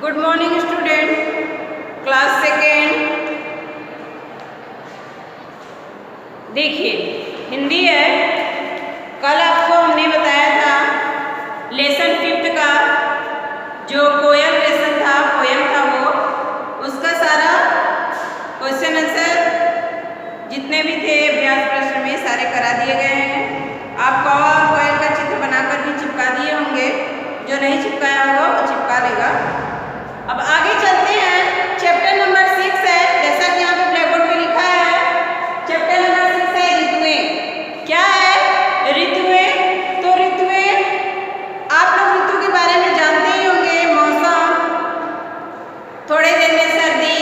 Good morning student, class second. देखिए हिंदी है। कल आपको हमने बताया था लेसन 5th का जो पोयम लेसन था, पोयम था वो, उसका सारा क्वेश्चन आंसर जितने भी थे अभ्यास प्रश्न में सारे करा दिए गए हैं। आप कौवा और कोयल का चित्र बनाकर भी चिपका दिए होंगे, जो नहीं चिपकाया होगा वो चिपका लेगा। अब आगे चलते हैं। चैप्टर नंबर 6 है, जैसा कि यहाँ पे ब्लैक बोर्ड पे लिखा है। चैप्टर नंबर 6 है ऋतुएं। क्या है? ऋतुएं। तो ऋतुएं आप लोग ऋतु के बारे में जानते ही होंगे। मौसम, थोड़े दिन में सर्दी,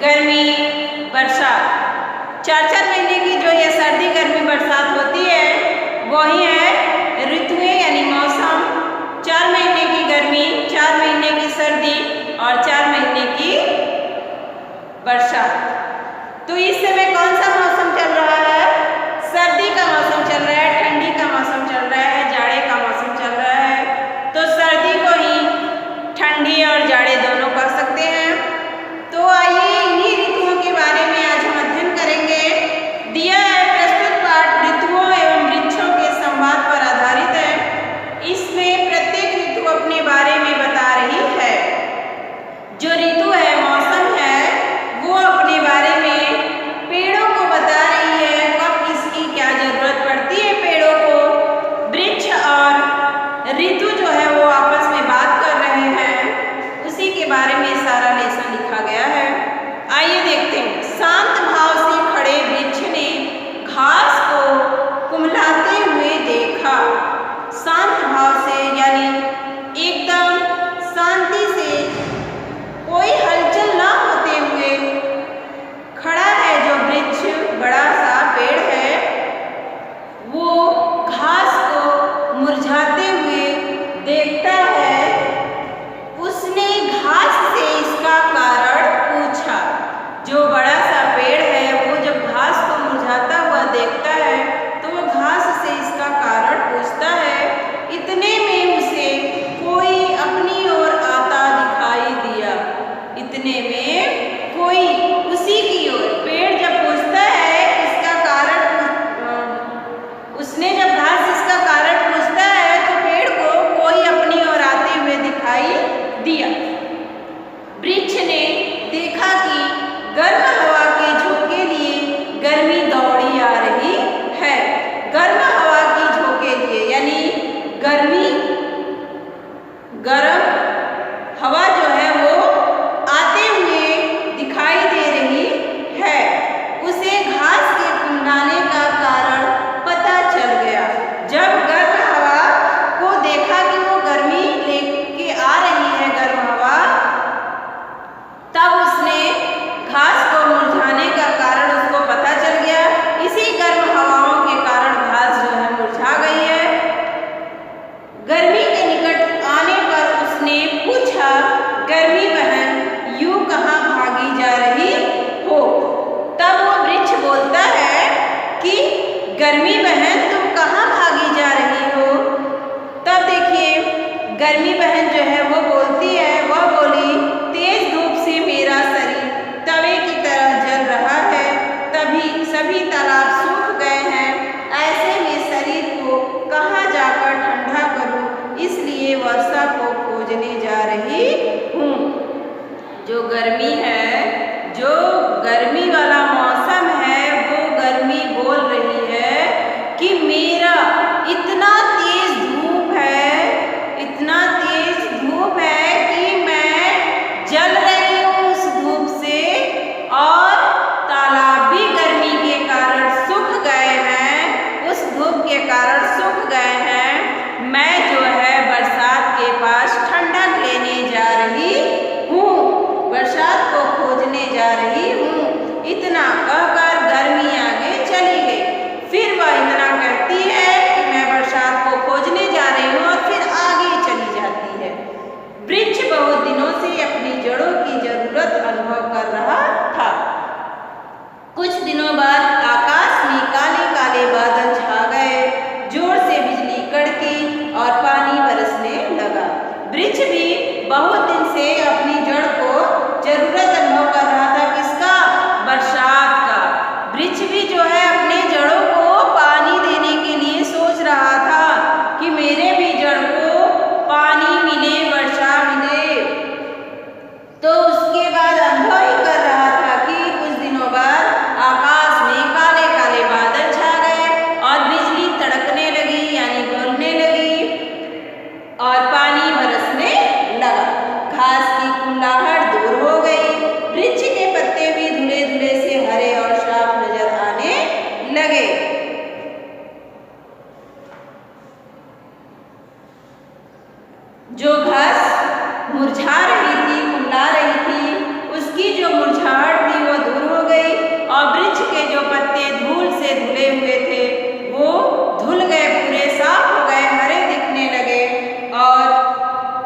गर्मी, बरसात। 4-4 महीने की जो ये सर्दी, गर्मी, बरसात होती है वही है ऋतुएं, यानी मौसम। 4 महीने की गर्मी, 4 महीने की सर्दी और 4 महीने की बरसात। तो इस समय कौन सा मौसम चल रहा है? सर्दी का मौसम चल रहा है, ठंडी का मौसम चल रहा है, जाड़े का मौसम चल रहा है। तो सर्दी को ही ठंडी और जाड़े दोनों कह सकते हैं। तो आइए इन्हीं ऋतुओं के बारे में आज हम अध्ययन करेंगे। दिया है प्रस्तुत पाठ ऋतुओं एवं वृक्षों के संवाद पर आधारित है। इसमें प्रत्येक ऋतु अपने बारे में बता रही है। जो ऋतु है, मौसम है, वो अपने बारे में पेड़ों को बता रही है, कब किसकी क्या जरूरत पड़ती है पेड़ों को। वृक्ष और ऋतु जो है वो आपस में बात कर रहे हैं, उसी के बारे में सारा लेसन लिखा गया है। आइए देखते हैं। शांत भाव से खड़े वृक्ष ने घास को कुम्हलाते हुए देखा। शांत भाव से यानी एकदम शांति से, कोई हलचल ना होते हुए खड़ा है जो वृक्ष, बड़ा सा पेड़ है, वो घास को मुरझाते हुए देखता है। उसने घास से इसका कारण पूछा। जो बड़ा सा पेड़ है वो जब घास को मुरझाता हुआ देखता है तो वो घास से इसका कारण पूछता है। इतने में उसे कोई अपनी ओर आता दिखाई दिया। इतने में कोई उसी की ओर, पेड़ जब पूछता है इसका कारण, उसने जब घास इसका कारण पूछता है तो पेड़ को कोई अपनी ओर आते हुए दिखाई दिया। वृक्ष ने देखा कि गर्म हवा के झोंके लिए गर्मी दौड़ी आ रही है। गर्म हवा की झोंके लिए यानी गर्मी, गर्म हवा जो है वो आते हुए दिखाई दे रही है। उसे घास के कुम्हलाने का कारण पता चल गया। जब गर्म हवा को देखा कि वो गर्मी लेके आ रही है, गर्म हवा, तब उसने घास को मुरझाने का कारण उसको पता चल गया। इसी गर्म हवाओं के कारण घास जो है मुरझा गई है। गर्मी के निकट आने पर उसने पूछा, गर्मी बहन यूं कहाँ भागी जा रही हो? तब वो वृक्ष बोलता है कि गर्मी बहन तुम कहाँ भागी जा रही हो? तब देखिए गर्मी बहन जो है वो बोलती है, वह बोली, तेज धूप से मेरा शरीर तवे की तरह जल रहा है, तभी सभी तालाब सूख गए हैं। ऐसे में शरीर को कहाँ जाकर ठंडा करूं, इसलिए वर्षा को खोजने जा रही हूँ। जो गर्मी है, जो गर्मी वाला मौसम है, वो गर्मी बोल रही है कि मेरा इतना तेज धूप है, इतना तेज धूप है कि मैं जल रही हूँ उस धूप से, और तालाब भी गर्मी के कारण सूख गए हैं, उस धूप के कारण सूख गए हैं। मैं जो है बरसात के पास ठंडक लेने जा रही हूँ, बरसात को खोजने जा रही हूँ। इतना कहकर गर्मी आगे चली गई। फिर वह इतना कहती है कि मैं बरसात को खोजने जा रही हूँ, और फिर आगे चली जाती है। वृक्ष बहुत दिनों से अपनी जड़ों की जरूरत अनुभव कर रहा था। कुछ दिनों बाद आकाश में काले काले बादल छा गए, जोर से बिजली कड़की और पानी बरसने लगा। वृक्ष भी बहुत दिन से अपनी जड़ को जरूरत अनुभव कर रहा था। किसका? बरसात का। वृक्ष भी जो है अपने जड़ों को पानी देने के लिए सोच रहा था कि मेरे भी जड़ को पानी मिले, वर्षा मिले। तो उसके बाद अनुभव ही कर रहा था कि कुछ दिनों बाद आकाश में काले काले बादल छा गए और बिजली तड़कने लगी, यानी बोलने लगी, और पानी बरसने लगा। घास की कुंडलाहट दूर हो गई। वृक्ष के पत्ते भी धुले धुले से हरे और साफ नजर आने लगे। जो घास मुरझा रही थी, कुंडला रही थी, उसकी जो मुरझाहट थी वो दूर हो गई और वृक्ष के जो पत्ते धूल से धुले हुए थे वो धुल गए, पूरे साफ हो गए, हरे दिखने लगे और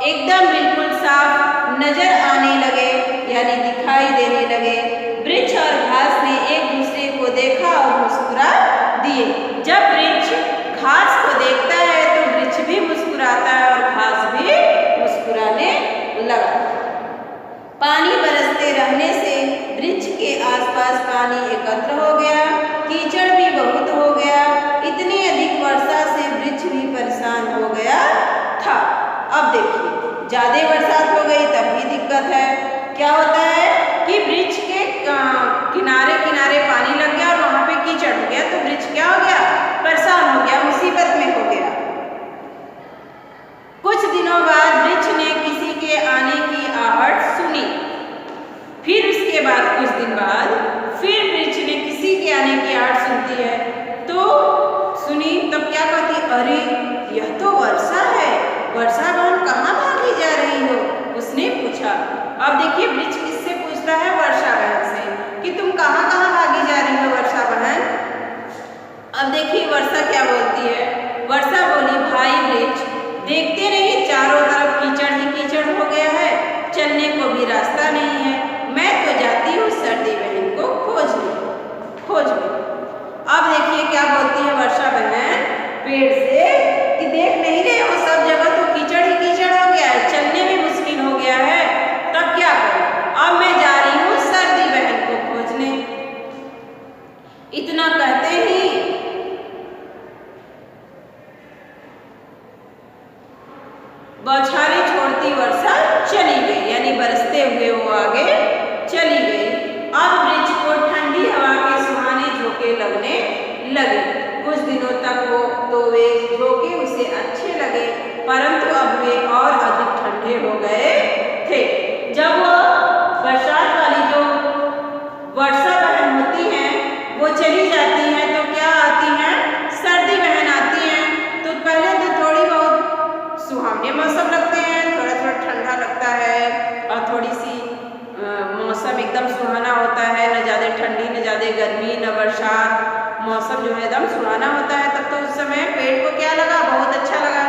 एकदम बिल्कुल साफ नजर आने लगे, यानी दिखाई देने लगे। वृक्ष और घास ने एक दूसरे को देखा और मुस्कुरा दिए। जब वृक्ष घास को देखता है तो वृक्ष भी मुस्कुराता है और घास भी मुस्कुराने लगा। पानी बरसते रहने से वृक्ष के आसपास पानी एकत्र हो गया, कीचड़ भी बहुत हो गया। इतनी अधिक वर्षा से वृक्ष भी परेशान हो गया था। अब देखिए, ज्यादा बरसात हो गई तब भी दिक्कत है। क्या होता है कि वृक्ष के किनारे किनारे पानी लग गया और वहां पे कीचड़ हो गया, तो वृक्ष क्या हो गया? परेशान हो गया, मुसीबत में हो गया। कुछ दिनों बाद वृक्ष ने किसी के आने की आहट सुनी। फिर उसके बाद कुछ दिन बाद फिर वृक्ष ने किसी के आने की आहट सुनती है, तो सुनी, तब क्या कहती? अरे यह तो वर्षा है, वर्षा बहन कहाँ भागी जा रही हो? उसने पूछा। अब देखिए, वृक्ष किससे पूछता है? वर्षा बहन से, कि तुम कहाँ कहाँ भागी जा रही हो वर्षा बहन? अब देखिए वर्षा क्या बोलती है। वर्षा बोली, भाई वृक्ष, देखते नहीं चारों तरफ कीचड़ ही कीचड़ हो गया है, चलने को भी रास्ता नहीं है। मैं तो जाती हूँ सर्दी बहन को खोजने। अब देखिए क्या बोलती है वर्षा बहन पेड़ से, कि देख नहीं रहे हो सब जगह तो कीचड़ ही कीचड़ हो गया है, चलने में मुश्किल हो गया है, तब क्या करूं? अब मैं जा रही हूँ सर्दी बहन को खोजने। इतना कहते ही बौछारें छोड़ती वर्षा चली गई, यानी बरसते हुए वो आगे चली गई। अब वृक्ष को ठंडी हवा के सुहाने झोंके लगने लगे। कुछ दिनों तक तो वे झोंके उसे अच्छे लगे, परंतु अब वे और अधिक ठंडे हो गए थे। जब वो बरसात वाली जो वर्षा बहन होती हैं वो चली जाती हैं तो क्या आती हैं? सर्दी बहन आती हैं। तो पहले तो थोड़ी बहुत सुहावने मौसम लगते हैं, थोड़ा थोड़ा ठंडा लगता है और थोड़ी सी मौसम एकदम सुहाना होता है, न ज़्यादा ठंडी न ज़्यादा गर्मी न बरसात, मौसम जो है एकदम सुहाना होता है। तब तो उस समय पेड़ को क्या लगा? बहुत अच्छा लगा।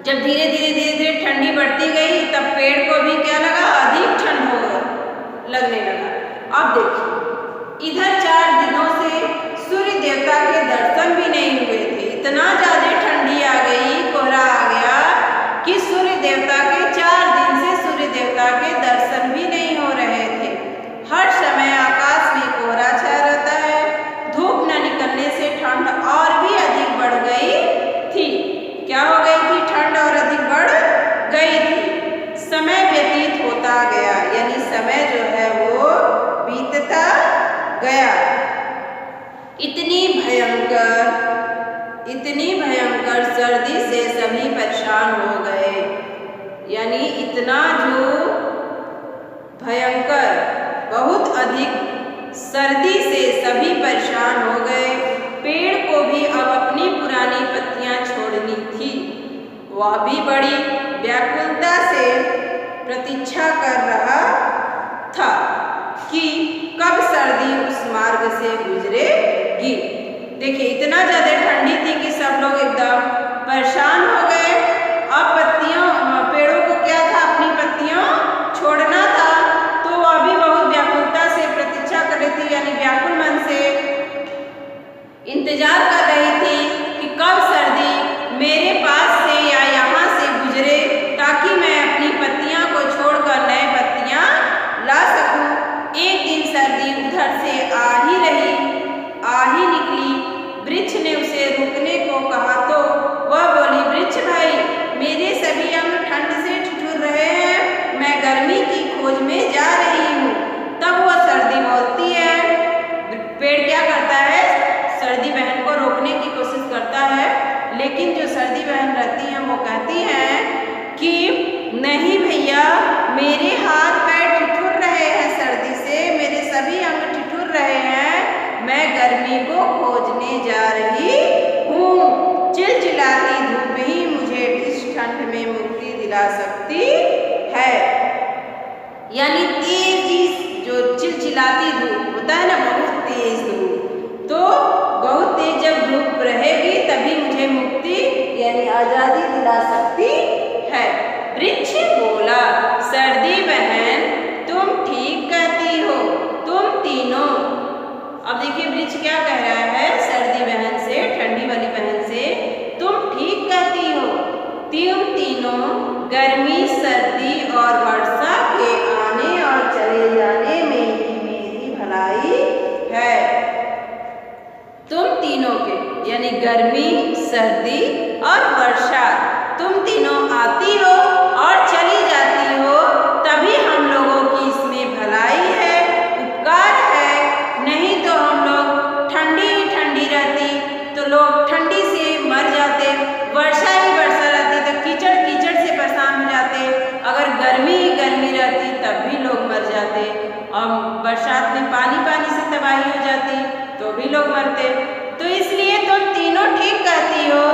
जब धीरे धीरे ठंडी बढ़ती गई तब पेड़ को भी क्या लगा? अधिक ठंड हो लगने लगा। अब देखिए, इधर 4 दिनों से सूर्य देवता के दर्शन भी नहीं हुए थे। इतना ज़्यादा ठंडी आ गई, कोहरा आ गया कि सूर्य देवता के 4 दिन से सूर्य देवता के दर्शन भी नहीं हो रहे थे। हर समय आकाश में कोहरा छाया रहता है। धूप न निकलने से ठंड और भी अधिक बढ़ गई थी। क्या हो गई थी? ठंड और अधिक बढ़ गई थी। समय व्यतीत होता गया, यानी समय जो है वो बीतता गया। इतनी भयंकर सर्दी से सभी परेशान हो गए, यानी इतना जो भयंकर, बहुत अधिक सर्दी से सभी परेशान हो गए। पेड़ को भी अब अपनी पुरानी पत्तियां छोड़नी थी। वह भी बड़ी व्याकुलता से प्रतीक्षा कर रहा था कि कब सर्दी उस मार्ग से गुजरेगी। देखिए, इतना ज़्यादा ठंडी थी कि सब लोग एकदम परेशान हो गए। अब पेड़ों को क्या था? अपनी पत्तियां छोड़ना था, तो वह भी बहुत व्याकुलता से प्रतीक्षा कर रही थी, यानी व्याकुल मन से इंतजार कर रही थी कि कब सर्दी मेरे पास से या यहाँ से गुजरे, ताकि मैं अपनी नहीं भैया, मेरे हाथ पैर ठिठुर रहे हैं सर्दी से, मेरे सभी अंग ठिठुर रहे हैं, मैं गर्मी को खोजने जा रही हूँ। चिलचिलाती धूप ही मुझे इस ठंड में मुक्ति दिला सकती है। यानी तेजी जो चिलचिलाती धूप होता है ना, बहुत तेज धूप, तो बहुत तेज जब धूप रहेगी तभी मुझे मुक्ति यानी आजादी दिला सकती है। वृक्ष बोला, सर्दी बहन तुम ठीक कहती हो, तुम तीनों। अब देखिए वृक्ष क्या कह रहा है सर्दी बहन से, ठंडी वाली बहन से, तुम ठीक कहती हो, तुम तीनों गर्मी, सर्दी और वर्षा के आने और चले जाने में ही मेरी भलाई है। तुम तीनों के यानी गर्मी, सर्दी और वर्षा, तुम तीनों आती हो और चली जाती हो, तभी हम लोगों की इसमें भलाई है, उपकार है। नहीं तो हम लोग ठंडी ही ठंडी रहती तो लोग ठंडी से मर जाते, वर्षा ही वर्षा रहती तो कीचड़ कीचड़ से परेशान हो जाते, अगर गर्मी ही गर्मी रहती तब भी लोग मर जाते, और बरसात में पानी पानी से तबाही हो जाती तो भी लोग मरते। तो इसलिए तुम तीनों ठीक कहती हो,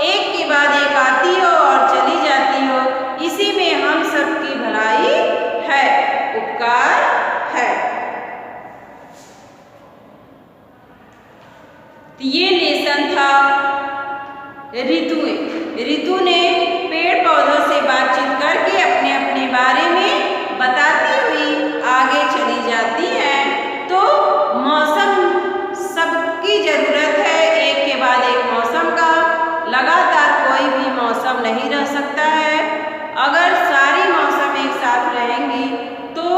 एक के बाद एक आती हो और चली जाती हो, इसी में हम सबकी भलाई है, उपकार है। तो ये लेसन था ऋतुएं। ऋतु ने पेड़ पौधों से बातचीत करके अपने अपने बारे में बताती हुई आगे चली जाती हैं। तो मौसम सबकी जरूरत है, एक के बाद एक मौसम का, लगातार कोई भी मौसम नहीं रह सकता है। अगर सारी मौसम एक साथ रहेंगी तो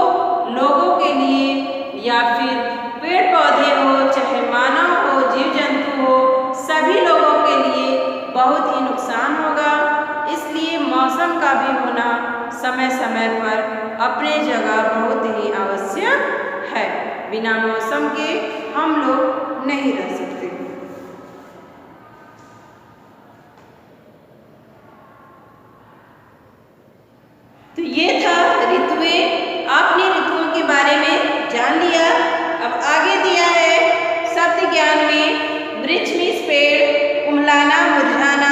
लोगों के लिए या फिर पेड़ पौधे हो, चाहे मानव हो, जीव जंतु हो, सभी लोगों के लिए बहुत ही नुकसान होगा। इसलिए मौसम का भी होना समय समय पर अपने जगह बहुत ही आवश्यक है। बिना मौसम के हम लोग नहीं रह सकते। तो ये था ऋतुएं। आपने ऋतुओं के बारे में जान लिया। अब आगे दिया है शब्द ज्ञान में, वृक्ष मीन्स पेड़, कुम्हलाना मुरझाना,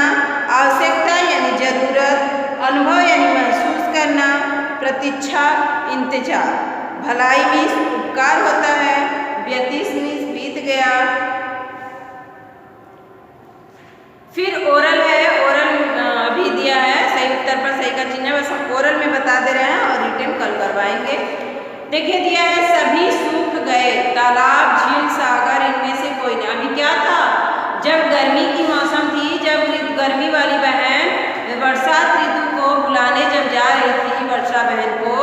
आवश्यकता यानी जरूरत, अनुभव यानी महसूस करना, प्रतीक्षा इंतजार, भलाई मीन्स उपकार होता है, व्यतीत मीन्स बीत गया। फिर ओरल है, ओरल अभी दिया है, सही उत्तर पर सही का चिन्ह, बस हम ओरल में बता दे रहे हैं और रिटन कल करवाएंगे। देखिए दिया है सभी सूख गए, तालाब, झील, सागर, इनमें से कोई नहीं। अभी क्या था, जब गर्मी की मौसम थी, जब गर्मी वाली बहन बरसात ऋतु को बुलाने जब जा रही थी, वर्षा बहन को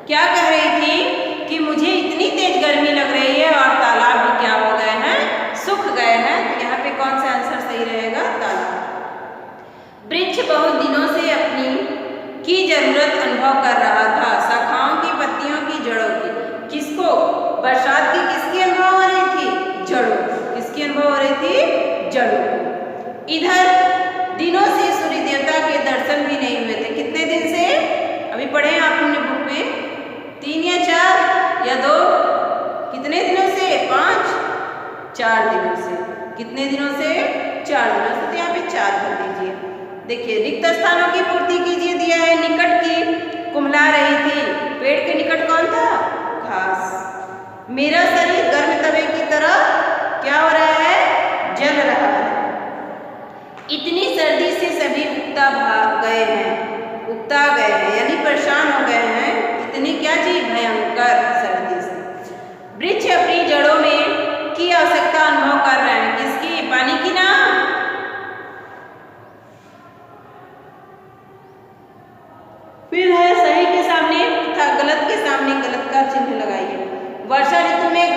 क्या कह रही थी कि मुझे इतनी तेज गर्मी लग रही है और तालाब भी क्या हो गए हैं, सूख गए हैं। तो यहाँ पे कौन सा आंसर सही रहेगा, तालाब। वृक्ष बहुत दिनों से अपनी की जरूरत अनुभव कर रहा था, शाखाओं की, पत्तियों की, जड़ों की। किसको, बरसात की किसकी अनुभव हो रही थी, जड़ों। किसकी अनुभव हो रही थी, जड़ों। इधर दिनों से सूर्य देवता के दर्शन भी नहीं हुए थे। कितने दिन से, अभी पढ़े आपने बुक में, 3 या 4 या 2, कितने दिनों से, 5, 4 दिनों से। कितने दिनों से, 4 दिनों से। तो यहाँ पे 4 कर दीजिए। देखिए रिक्त स्थानों की पूर्ति कीजिए, दिया है निकट की कुम्हला रही थी, पेड़ के निकट कौन था, घास। मेरा शरीर गर्म तवे की तरह क्या हो रहा है, जल रहा है। इतनी सर्दी से सभी उगता भाग गए हैं, उगता गए हैं यानी परेशान हो गए हैं। इतनी क्या चीज, भयंकर सर्दी से। वृक्ष अपनी जड़ों में की आवश्यकता अनुभव कर रहे हैं, किसकी, पानी की ना। फिर है सही के सामने तथा गलत के सामने गलत का चिन्ह लगाइए। वर्षा ऋतु में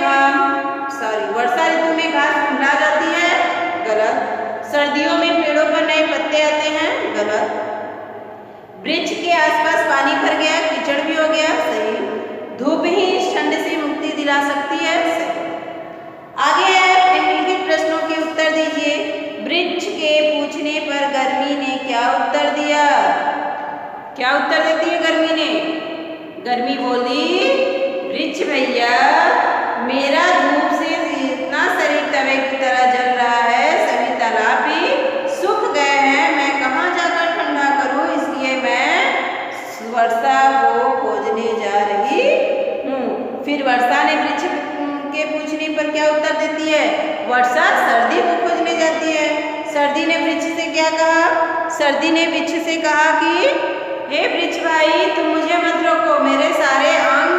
वर्षा ऋतु में घास कुम्हला जाती है, गलत। सर्दियों में पेड़ों पर नए पत्ते आते हैं, गलत। वृक्ष के आसपास पानी भर गया, कीचड़ भी हो गया, सही। धूप ही इस ठंड से मुक्ति दिला सकती है, सही। आगे है निम्नलिखित प्रश्नों के उत्तर दीजिए। वृक्ष के पूछने पर गर्मी ने क्या उत्तर दिया? क्या उत्तर देती है गर्मी ने? गर्मी बोली, वृक्ष भैया मेरा धूप से इतना शरीर तवे की तरह जल रहा है, सभी तालाब भी सूख गए हैं, मैं कहाँ जाकर ठंडा करूं, इसलिए मैं वर्षा को खोजने जा रही हूँ। फिर वर्षा ने वृक्ष के पूछने पर क्या उत्तर देती है? वर्षा सर्दी को खोजने जाती है। सर्दी ने वृक्ष से क्या कहा? सर्दी ने वृक्ष से कहा कि हे वृक्ष भाई, तुम मुझे मत रोको, मेरे सारे अंग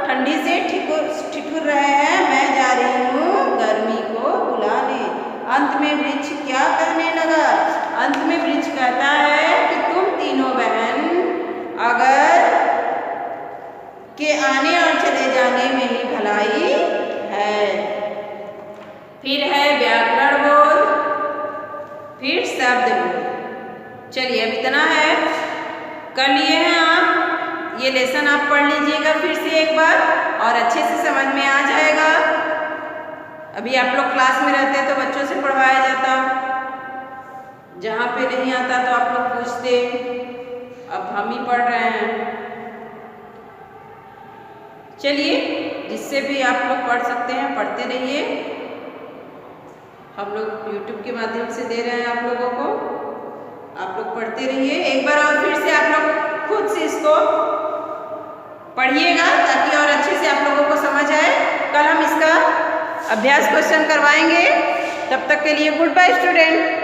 ठंडी से ठिठुर रहे हैं, मैं जा रही हूँ गर्मी को बुलाने। अंत में वृक्ष क्या कहने लगा? अंत में वृक्ष कहता है कि तुम तीनों बहन अगर के आने और चले जाने में ही भलाई है। फिर है व्याकरण बोध, फिर शब्द बोध। चलिए अब इतना है, कर लिए हैं आप। ये लेसन आप पढ़ लीजिएगा फिर से एक बार और अच्छे से समझ में आ जाएगा। अभी आप लोग क्लास में रहते तो बच्चों से पढ़वाया जाता, जहाँ पे नहीं आता तो आप लोग पूछते, अब हम ही पढ़ रहे हैं। चलिए, जिससे भी आप लोग पढ़ सकते हैं पढ़ते रहिए। हम लोग YouTube के माध्यम से दे रहे हैं आप लोगों को, आप लोग पढ़ते रहिए। एक बार और फिर से आप लोग खुद से इसको पढ़िएगा ताकि और अच्छे से आप लोगों को समझ आए। कल हम इसका अभ्यास क्वेश्चन करवाएंगे। तब तक के लिए गुड बाय स्टूडेंट।